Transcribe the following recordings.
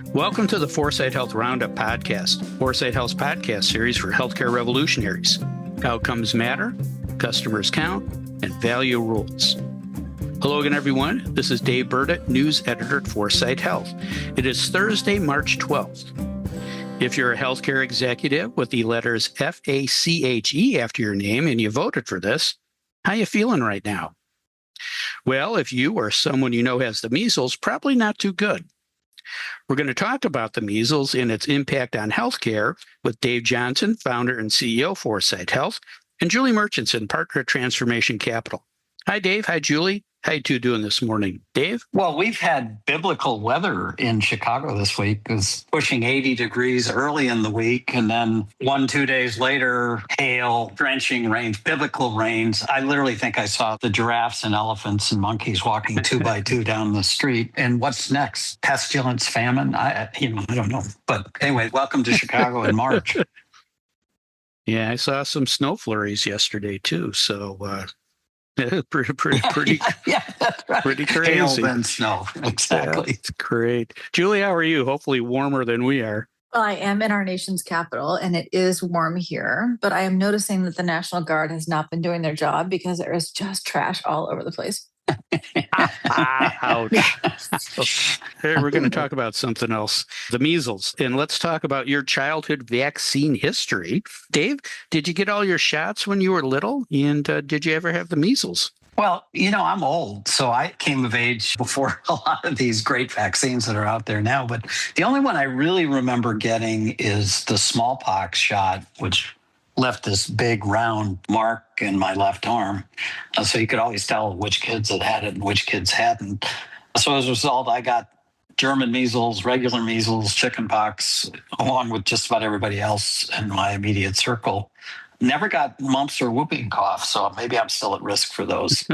Welcome to the Foresight Health Roundup podcast, Foresight Health's podcast series for healthcare revolutionaries. Outcomes matter, customers count, and value rules. Hello again, everyone. This is Dave Burda, news editor at Foresight Health. It is Thursday, March 12th. If you're a healthcare executive with the letters FACHE after your name and you voted for this, how you feeling right now? Well, if you or someone you know has the measles, probably not too good. We're going to talk about the measles and its impact on healthcare with Dave Johnson, founder and CEO of Foresight Health, and Julie Murchinson, partner at Transformation Capital. Hi, Dave. Hi, Julie. How you two doing this morning? Dave? Well, we've had biblical weather in Chicago this week. It was pushing 80 degrees early in the week. And then 2 days later, hail, drenching rains, biblical rains. I literally think I saw the giraffes and elephants and monkeys walking 2 by 2 down the street. And what's next? Pestilence, famine? I don't know. But anyway, welcome to Chicago in March. Yeah, I saw some snow flurries yesterday, too. So, pretty yeah, that's right. Pretty crazy. Hail and snow. Exactly. Yeah, it's great. Julie, how are you? Hopefully warmer than we are. Well, I am in our nation's capital, and it is warm here, but I am noticing that the National Guard has not been doing their job because there is just trash all over the place. Ouch. Hey, we're going to talk about something else, the measles. And let's talk about your childhood vaccine history. Dave, did you get all your shots when you were little? And did you ever have the measles? Well, I'm old, so I came of age before a lot of these great vaccines that are out there now. But the only one I really remember getting is the smallpox shot, which left this big round mark in my left arm. So you could always tell which kids had it and which kids hadn't. So as a result, I got German measles, regular measles, chickenpox, along with just about everybody else in my immediate circle. Never got mumps or whooping cough, so maybe I'm still at risk for those.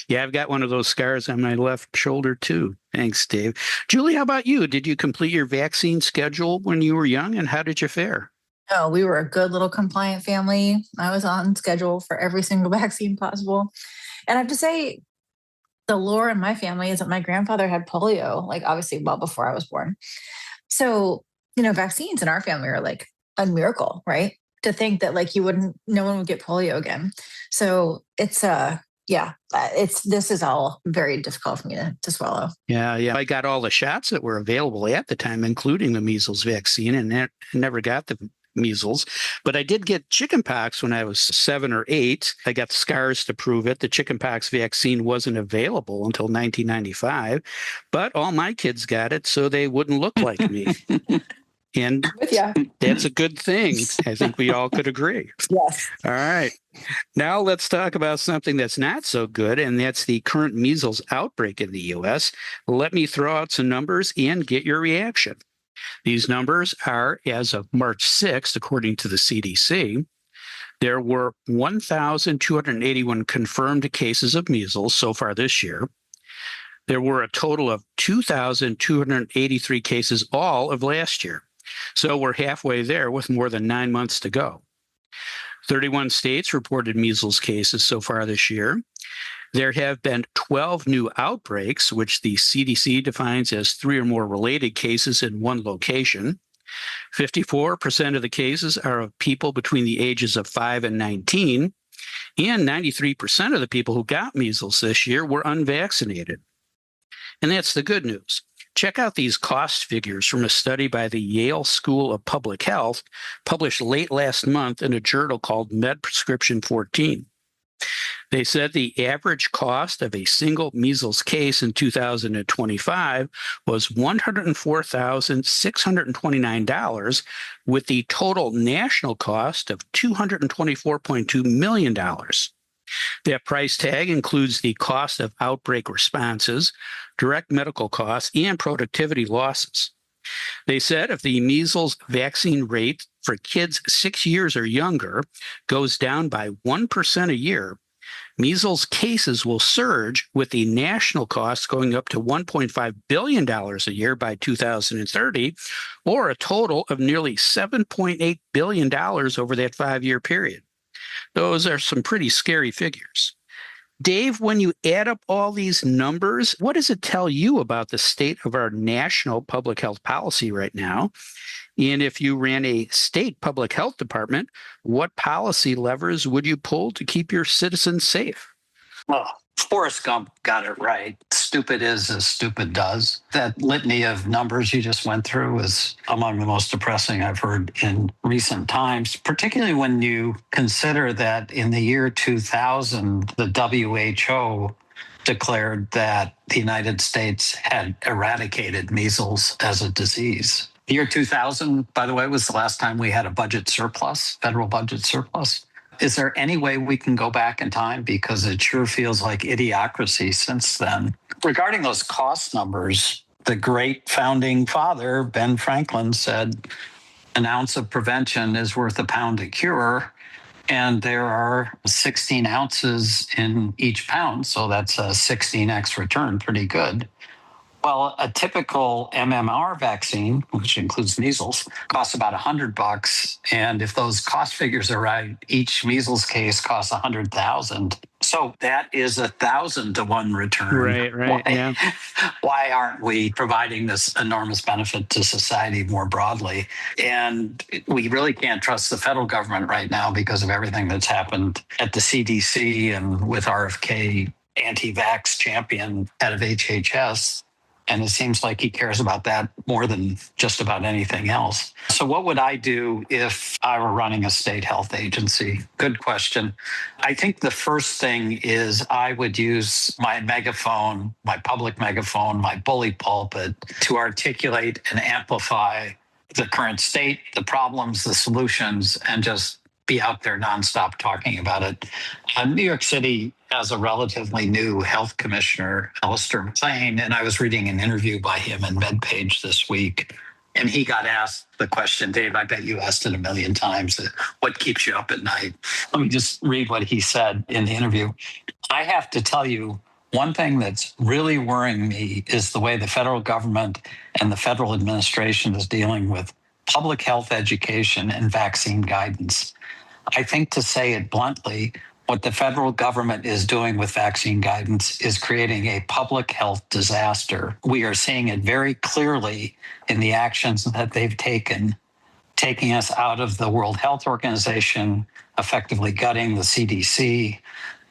Yeah, I've got one of those scars on my left shoulder, too. Thanks, Dave. Julie, how about you? Did you complete your vaccine schedule when you were young, and how did you fare? Oh, we were a good little compliant family. I was on schedule for every single vaccine possible. And I have to say, the lore in my family is that my grandfather had polio, obviously well before I was born. So, vaccines in our family are like a miracle, right? To think that no one would get polio again. So it's this is all very difficult for me to swallow. Yeah. I got all the shots that were available at the time, including the measles vaccine, and never got the measles. But I did get chickenpox when I was 7 or 8. I got scars to prove it. The chickenpox vaccine wasn't available until 1995, but all my kids got it so they wouldn't look like me. And that's a good thing. I think we all could agree. Yes. All right. Now let's talk about something that's not so good, and that's the current measles outbreak in the U.S. Let me throw out some numbers and get your reaction. These numbers are as of March 6th, according to the CDC. There were 1,281 confirmed cases of measles so far this year. There were a total of 2,283 cases all of last year. So we're halfway there with more than 9 months to go. 31 states reported measles cases so far this year. There have been 12 new outbreaks, which the CDC defines as 3 or more related cases in one location. 54% of the cases are of people between the ages of 5 and 19, and 93% of the people who got measles this year were unvaccinated. And that's the good news. Check out these cost figures from a study by the Yale School of Public Health, published late last month in a journal called Med Prescription 14. They said the average cost of a single measles case in 2025 was $104,629, with the total national cost of $224.2 million. That price tag includes the cost of outbreak responses, direct medical costs, and productivity losses. They said if the measles vaccine rate for kids 6 years or younger goes down by 1% a year, measles cases will surge, with the national costs going up to $1.5 billion a year by 2030, or a total of nearly $7.8 billion over that 5-year period. Those are some pretty scary figures. Dave, when you add up all these numbers, what does it tell you about the state of our national public health policy right now? And if you ran a state public health department, what policy levers would you pull to keep your citizens safe? Well, Forrest Gump got it right. Stupid is as stupid does. That litany of numbers you just went through is among the most depressing I've heard in recent times, particularly when you consider that in the year 2000, the WHO declared that the United States had eradicated measles as a disease. The year 2000, by the way, was the last time we had a budget surplus, federal budget surplus. Is there any way we can go back in time? Because it sure feels like idiocracy since then. Regarding those cost numbers, the great founding father, Ben Franklin, said an ounce of prevention is worth a pound of cure. And there are 16 ounces in each pound. So that's a 16x return, pretty good. Well, a typical MMR vaccine, which includes measles, costs about $100. And if those cost figures are right, each measles case costs 100,000. So that is 1,000 to 1 return. Right. Yeah. Why aren't we providing this enormous benefit to society more broadly? And we really can't trust the federal government right now because of everything that's happened at the CDC and with RFK, anti-vax champion head of HHS. And it seems like he cares about that more than just about anything else. So what would I do if I were running a state health agency? Good question. I think the first thing is I would use my megaphone, my public megaphone, my bully pulpit to articulate and amplify the current state, the problems, the solutions, and just be out there nonstop talking about it. New York City has a relatively new health commissioner, Alistair McLean, and I was reading an interview by him in MedPage this week. And he got asked the question, Dave, I bet you asked it a million times, what keeps you up at night? Let me just read what he said in the interview. I have to tell you, one thing that's really worrying me is the way the federal government and the federal administration is dealing with public health education and vaccine guidance. I think, to say it bluntly, what the federal government is doing with vaccine guidance is creating a public health disaster. We are seeing it very clearly in the actions that they've taken, taking us out of the World Health Organization, effectively gutting the CDC,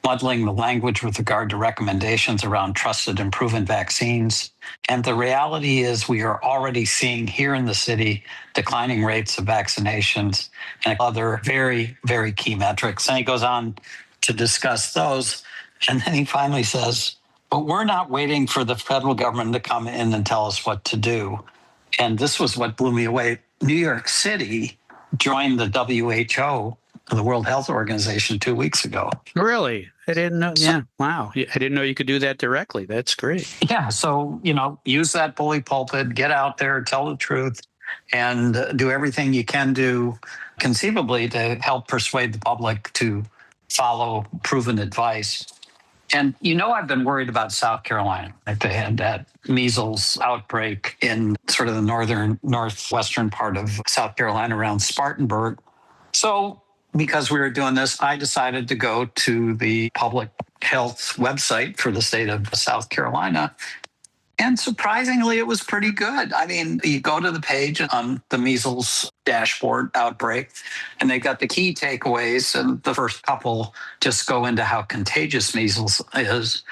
muddling the language with regard to recommendations around trusted and proven vaccines. And the reality is we are already seeing here in the city declining rates of vaccinations and other very, very key metrics. And he goes on to discuss those. And then he finally says, but we're not waiting for the federal government to come in and tell us what to do. And this was what blew me away. New York City joined the WHO, the World Health Organization, 2 weeks ago. Really? I didn't know. Yeah. Wow. I didn't know you could do that directly. That's great. Yeah. So, use that bully pulpit, get out there, tell the truth, and do everything you can do conceivably to help persuade the public to follow proven advice. And I've been worried about South Carolina. Like they had that measles outbreak in sort of the northwestern part of South Carolina around Spartanburg. So because we were doing this, I decided to go to the public health website for the state of South Carolina. And surprisingly, it was pretty good. I mean, you go to the page on the measles dashboard outbreak, and they got the key takeaways. And the first couple just go into how contagious measles is.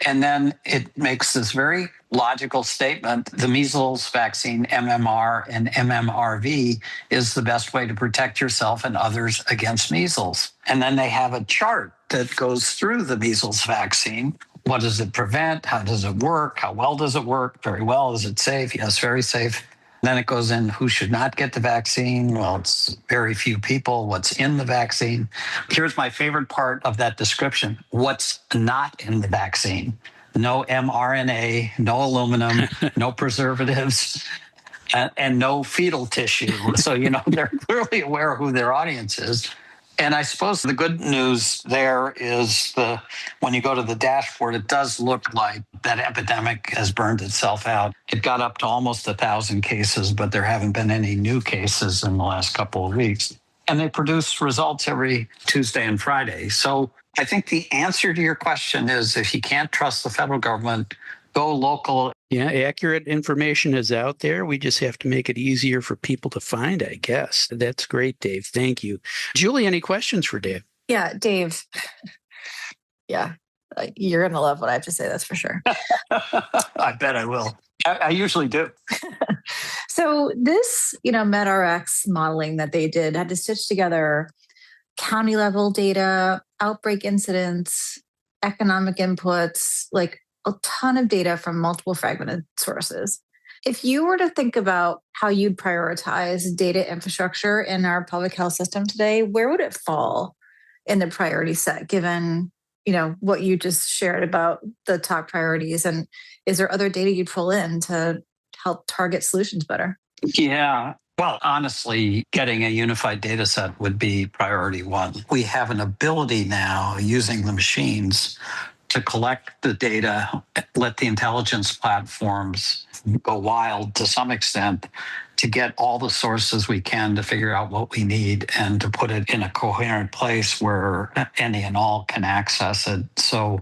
And then it makes this very logical statement. The measles vaccine, MMR and MMRV, is the best way to protect yourself and others against measles. And then they have a chart that goes through the measles vaccine. What does it prevent? How does it work? How well does it work? Very well. Is it safe? Yes, very safe. Then it goes in who should not get the vaccine. Well, it's very few people. What's in the vaccine? Here's my favorite part of that description. What's not in the vaccine? No mRNA, no aluminum, no preservatives, and no fetal tissue. So, they're clearly aware of who their audience is. And I suppose the good news there is when you go to the dashboard, it does look like that epidemic has burned itself out. It got up to almost 1,000 cases, but there haven't been any new cases in the last couple of weeks. and they produce results every Tuesday and Friday. So I think the answer to your question is if you can't trust the federal government, go local. Yeah, accurate information is out there. We just have to make it easier for people to find, I guess. That's great, Dave. Thank you. Julie, any questions for Dave? Yeah, Dave. Yeah, you're going to love what I have to say, that's for sure. I bet I will. I usually do. So this, MedRx modeling that they did had to stitch together county level data, outbreak incidents, economic inputs, like a ton of data from multiple fragmented sources. If you were to think about how you'd prioritize data infrastructure in our public health system today, where would it fall in the priority set, given what you just shared about the top priorities? And is there other data you'd pull in to help target solutions better? Yeah. Well, honestly, getting a unified data set would be priority one. We have an ability now using the machines to collect the data, let the intelligence platforms go wild to some extent to get all the sources we can to figure out what we need and to put it in a coherent place where any and all can access it. So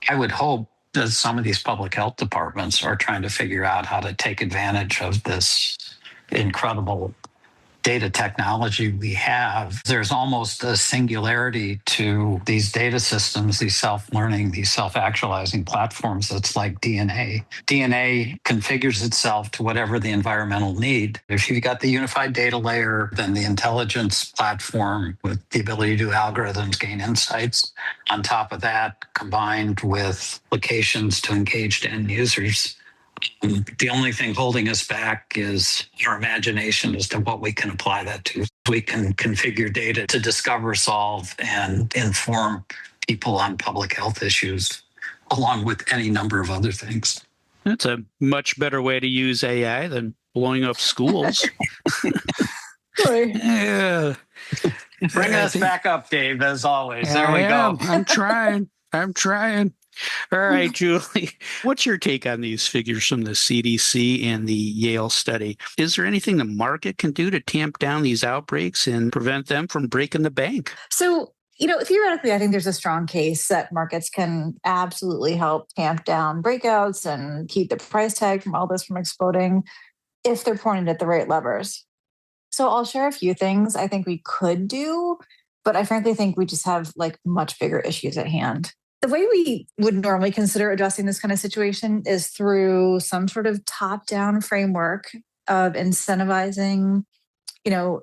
I would hope that some of these public health departments are trying to figure out how to take advantage of this incredible data technology we have. There's almost a singularity to these data systems, these self-learning, these self-actualizing platforms. That's like DNA. DNA configures itself to whatever the environmental need. If you've got the unified data layer, then the intelligence platform with the ability to do algorithms, gain insights. On top of that, combined with applications to engage end users, the only thing holding us back is our imagination as to what we can apply that to. We can configure data to discover, solve, and inform people on public health issues, along with any number of other things. That's a much better way to use AI than blowing up schools. Yeah. Bring us back up, Dave, as always. There we go. I'm trying. All right, Julie, what's your take on these figures from the CDC and the Yale study? Is there anything the market can do to tamp down these outbreaks and prevent them from breaking the bank? So, theoretically, I think there's a strong case that markets can absolutely help tamp down breakouts and keep the price tag from all this from exploding if they're pointed at the right levers. So I'll share a few things I think we could do, but I frankly think we just have much bigger issues at hand. The way we would normally consider addressing this kind of situation is through some sort of top-down framework of incentivizing,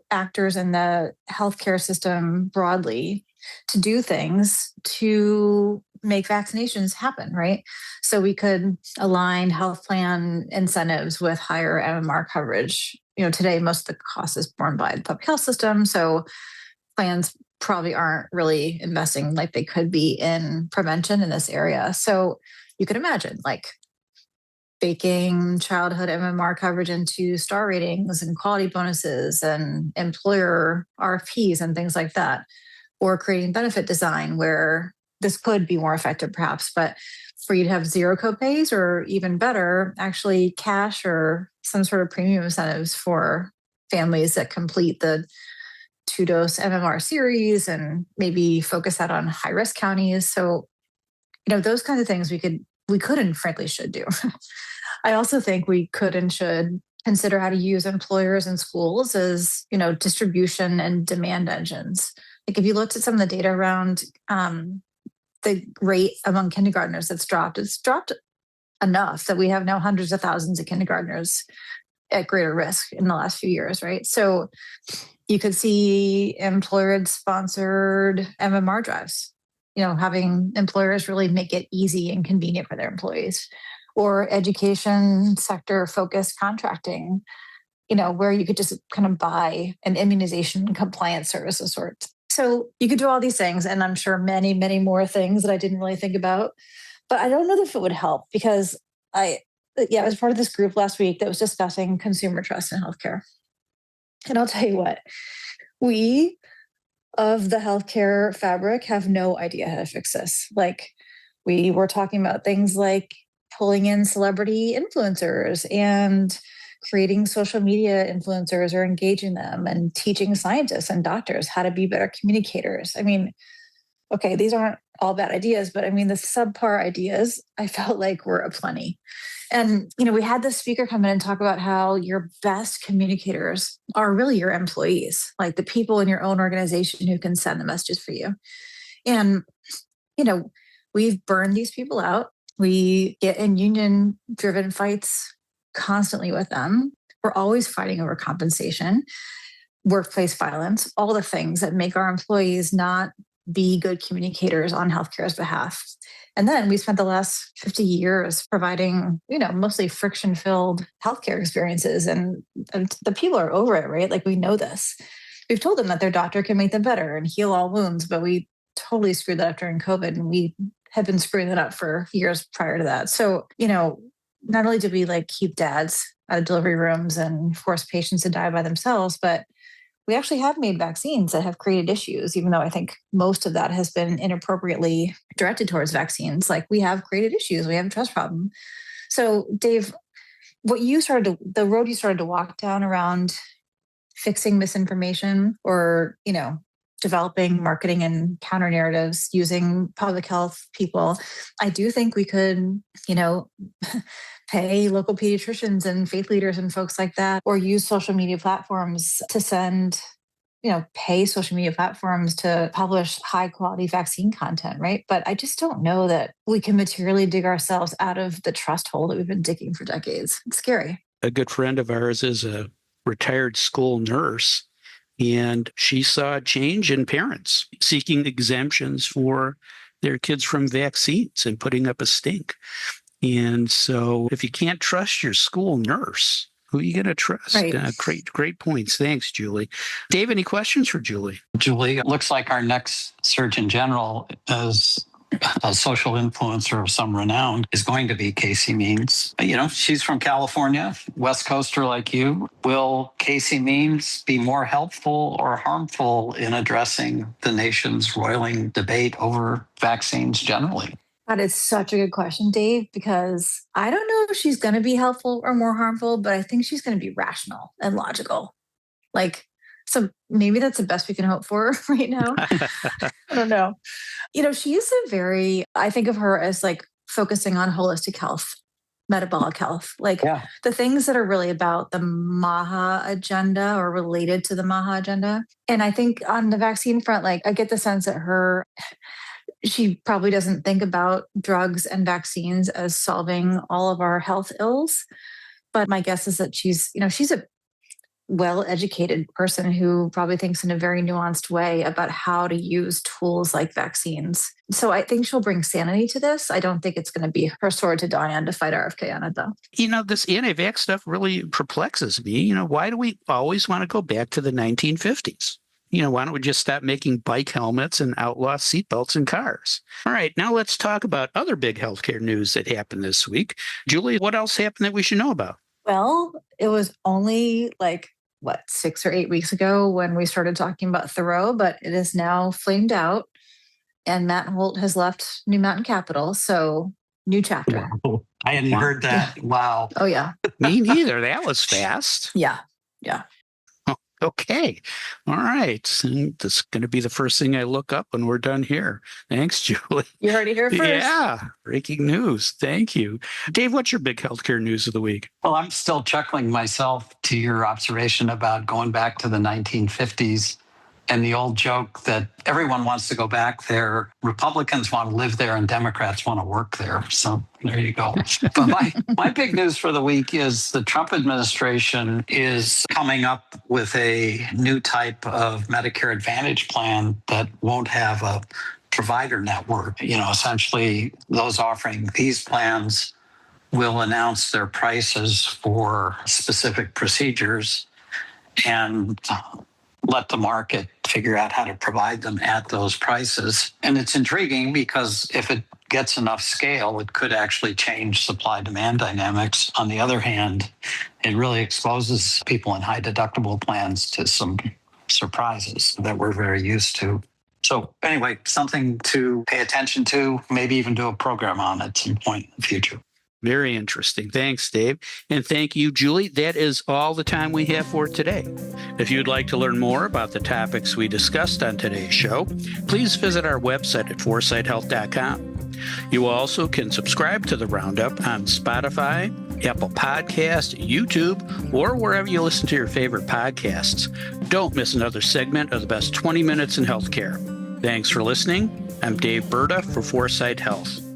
actors in the healthcare system broadly to do things to make vaccinations happen, right? So we could align health plan incentives with higher MMR coverage. Today, most of the cost is borne by the public health system. So plans probably aren't really investing like they could be in prevention in this area. So you could imagine baking childhood MMR coverage into star ratings and quality bonuses and employer RFPs and things like that, or creating benefit design where this could be more effective perhaps, but for you to have zero copays or even better, actually cash or some sort of premium incentives for families that complete the 2-dose MMR series and maybe focus that on high-risk counties. So, those kinds of things we could and frankly should do. I also think we could and should consider how to use employers and schools as, distribution and demand engines. If you looked at some of the data around the rate among kindergartners it's dropped enough that we have now hundreds of thousands of kindergartners at greater risk in the last few years, right? So you could see employer-sponsored MMR drives, having employers really make it easy and convenient for their employees, or education sector-focused contracting, where you could just kind of buy an immunization compliance service of sorts. So you could do all these things, and I'm sure many, many more things that I didn't really think about, but I don't know if it would help because I was part of this group last week that was discussing consumer trust in healthcare. And I'll tell you what, we of the healthcare fabric have no idea how to fix this. We were talking about things like pulling in celebrity influencers and creating social media influencers or engaging them and teaching scientists and doctors how to be better communicators. I mean, okay, these aren't all bad ideas, but I mean, the subpar ideas I felt like were aplenty. And, we had this speaker come in and talk about how your best communicators are really your employees, like the people in your own organization who can send the messages for you. And, we've burned these people out. We get in union driven fights constantly with them. We're always fighting over compensation, workplace violence, all the things that make our employees not be good communicators on healthcare's behalf. And then we spent the last 50 years providing, mostly friction filled healthcare experiences. And the people are over it, right? Like, we know this. We've told them that their doctor can make them better and heal all wounds, but we totally screwed that up during COVID. And we had been screwing that up for years prior to that. So, not only did we keep dads out of delivery rooms and force patients to die by themselves, but we actually have made vaccines that have created issues, even though I think most of that has been inappropriately directed towards vaccines. We have created issues. We have a trust problem. So, Dave, the road you started to walk down around fixing misinformation or, developing marketing and counter narratives using public health people, I do think we could, pay local pediatricians and faith leaders and folks like that, or use social media platforms to send, pay social media platforms to publish high quality vaccine content, right? But I just don't know that we can materially dig ourselves out of the trust hole that we've been digging for decades. It's scary. A good friend of ours is a retired school nurse, and she saw a change in parents seeking exemptions for their kids from vaccines and putting up a stink. And so if you can't trust your school nurse, who are you going to trust? Right. Great points. Thanks, Julie. Dave, any questions for Julie? Julie, it looks like our next Surgeon General is a social influencer of some renown is going to be Casey Means. She's from California, West Coaster like you. Will Casey Means be more helpful or harmful in addressing the nation's roiling debate over vaccines generally? That is such a good question, Dave, because I don't know if she's going to be helpful or more harmful, but I think she's going to be rational and logical. So maybe that's the best we can hope for right now. I don't know. She is I think of her as focusing on holistic health, metabolic health, the things that are really about the MAHA agenda or related to the MAHA agenda. And I think on the vaccine front, I get the sense that she probably doesn't think about drugs and vaccines as solving all of our health ills. But my guess is that she's a well-educated person who probably thinks in a very nuanced way about how to use tools like vaccines. So I think she'll bring sanity to this. I don't think it's going to be her sword to die on to fight RFK on it, though. This anti-vax stuff really perplexes me. Why do we always want to go back to the 1950s? Why don't we just stop making bike helmets and outlaw seatbelts in cars? All right, now let's talk about other big healthcare news that happened this week. Julie, what else happened that we should know about? Well, it was only 6 or 8 weeks ago when we started talking about Thoreau, but it is now flamed out and Matt Holt has left New Mountain Capital. So new chapter. Wow. I hadn't heard that. Wow. Oh, yeah. Me neither. That was fast. Yeah. Okay. All right. This is going to be the first thing I look up when we're done here. Thanks, Julie. You heard it here first. Yeah. Breaking news. Thank you. Dave, what's your big healthcare news of the week? Well, I'm still chuckling myself to your observation about going back to the 1950s and the old joke that everyone wants to go back there. Republicans want to live there and Democrats want to work there. So there you go. But my big news for the week is the Trump administration is coming up with a new type of Medicare Advantage plan that won't have a provider network. Essentially, those offering these plans will announce their prices for specific procedures and let the market figure out how to provide them at those prices. And it's intriguing because if it gets enough scale, it could actually change supply-demand dynamics. On the other hand, it really exposes people in high deductible plans to some surprises that we're very used to. So anyway, something to pay attention to, maybe even do a program on at some point in the future. Very interesting. Thanks, Dave. And thank you, Julie. That is all the time we have for today. If you'd like to learn more about the topics we discussed on today's show, please visit our website at foresightshealth.com. You also can subscribe to the Roundup on Spotify, Apple Podcast, YouTube, or wherever you listen to your favorite podcasts. Don't miss another segment of the best 20 minutes in healthcare. Thanks for listening. I'm Dave Burda for Foresight Health.